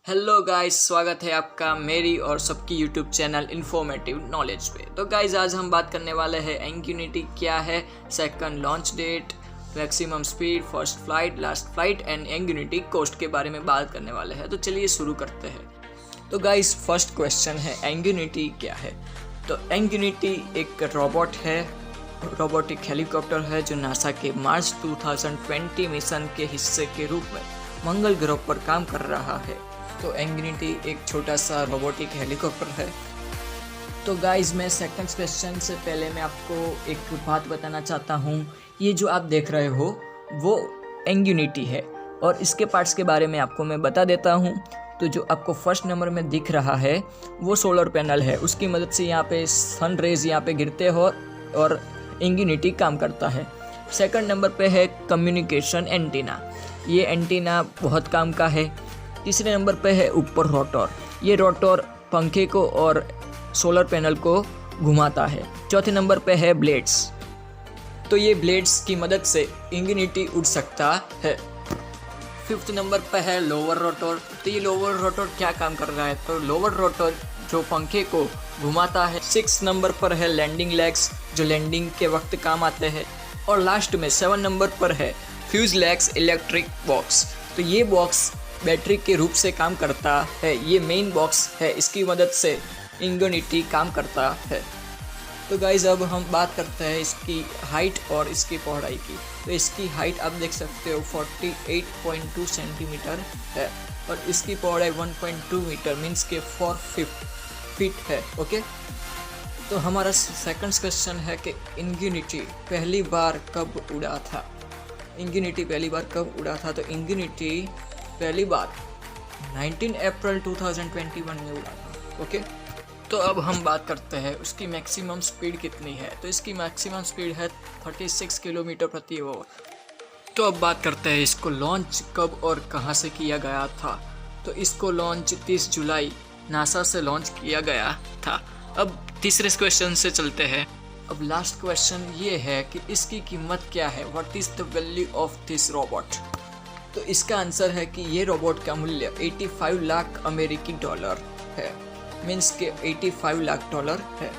Hello guys, स्वागत है आपका मेरी और सबकी यूट्यूब चैनल इन्फॉर्मेटिव नॉलेज पे। तो गाइस आज हम बात करने वाले हैं इंग्यूनिटी क्या है, second launch date, maximum speed, first flight, last flight and Ingenuity cost के बारे में बात करने वाले हैं। तो चलिए शुरू करते हैं। तो गाइस फर्स्ट क्वेश्चन है इंग्यूनिटी क्या है। तो इंग्यूनिटी एक रोबोट है, रोबोटिक हेलीकॉप्टर है जो नासा के मार्च 2020 मिशन के हिस्से के रूप में मंगल ग्रह पर काम कर रहा है। तो इंग्यूनिटी एक छोटा सा रोबोटिक हेलीकॉप्टर है। तो गाइस मैं सेकंड क्वेश्चन से पहले मैं आपको एक बात बताना चाहता हूँ। ये जो आप देख रहे हो वो इंग्यूनिटी है और इसके पार्ट्स के बारे में आपको मैं बता देता हूँ। तो जो आपको फर्स्ट नंबर में दिख रहा है वो सोलर पैनल है, उसकी मदद से यहाँ पे सन रेज यहाँ पे गिरते हो और इंग्यूनिटी काम करता है। सेकंड नंबर पे है कम्युनिकेशन एंटीना, ये एंटीना बहुत काम का है। तीसरे नंबर पे है ऊपर रोटर, ये रोटर पंखे को और सोलर पैनल को घुमाता है। चौथे नंबर पे है ब्लेड्स, तो ये ब्लेड्स की मदद से इंग्यूनिटी उड़ सकता है। फिफ्थ नंबर पे है लोअर रोटर, तो ये लोअर रोटर क्या काम कर रहा है, तो लोअर रोटर जो पंखे को घुमाता है। सिक्स नंबर पर है लैंडिंग लेग्स, जो लैंडिंग के वक्त काम आते हैं। और लास्ट में 7 नंबर पर है फ्यूजलैक्स इलेक्ट्रिक बॉक्स, तो ये बॉक्स बैटरी के रूप से काम करता है। ये मेन बॉक्स है, इसकी मदद से इंग्यूनिटी काम करता है। तो गाइज अब हम बात करते हैं इसकी हाइट और इसकी पौड़ाई की। तो इसकी हाइट आप देख सकते हो 48.2 सेंटीमीटर है और इसकी पौड़ाई 1.2 मीटर मीन्स के 4 फीट है। ओके, तो हमारा सेकंड क्वेश्चन है कि इंग्यूनिटी पहली बार कब उड़ा था। इंग्यूनिटी पहली बार कब उड़ा था, तो इंग्यूनिटी पहली बार 19 अप्रैल 2021 में उड़ा था। ओके, तो अब हम बात करते हैं उसकी मैक्सिमम स्पीड कितनी है। तो इसकी मैक्सिमम स्पीड है 36 किलोमीटर प्रति आवर। तो अब बात करते हैं इसको लॉन्च कब और कहां से किया गया था। तो इसको लॉन्च 30 जुलाई नासा से लॉन्च किया गया था। अब तीसरे क्वेश्चन से चलते हैं। अब लास्ट क्वेश्चन ये है कि इसकी कीमत क्या है, what is the value of this robot. तो इसका आंसर है कि ये रोबोट का मूल्य 85 लाख अमेरिकी डॉलर है, मीन्स के 85 लाख डॉलर है।